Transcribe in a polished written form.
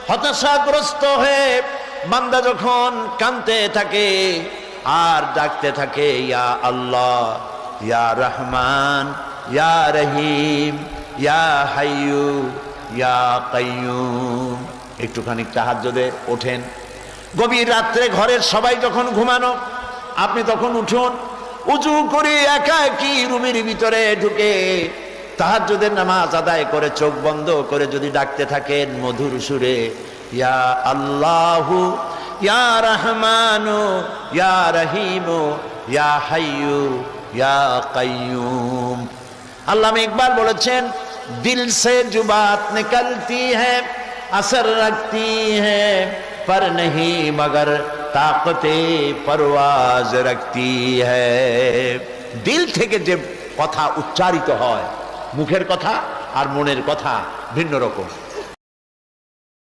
হতাশাগ্রস্ত হয়ে বান্দা যখন কাঁদতে থাকে আর ডাকতে থাকে, ইয়া আল্লাহ, ইয়া রহমান, ইয়া রহিম, ইয়া হাইয়ু, ইয়া কাইয়ুম। একটুখানি তাহাজ্জুদে ওঠেন, গভীর রাত্রে ঘরের সবাই যখন ঘুমানো, আপনি তখন উঠুন, উজু করে একাকী রুমের ভিতরে ঢুকে তাহাজ্জুদের নামাজ আদায় করে চোখ বন্ধ করে যদি ডাকতে থাকেন মধুর সুরে, ইয়া আল্লাহু, ইয়া রহমানু, ইয়া রহিমু, ইয়া হাইয়ু, ইয়া কাইয়ুম। আল্লামা ইকবাল বলেছেন, দিল সে जो बात निकलती है असर रखती है पर नहीं मगर ताकते परवाज रखती है। দিল থেকে যে কথা উচ্চারিত হয়, মুখের কথা আর মনের কথা ভিন্ন রকম।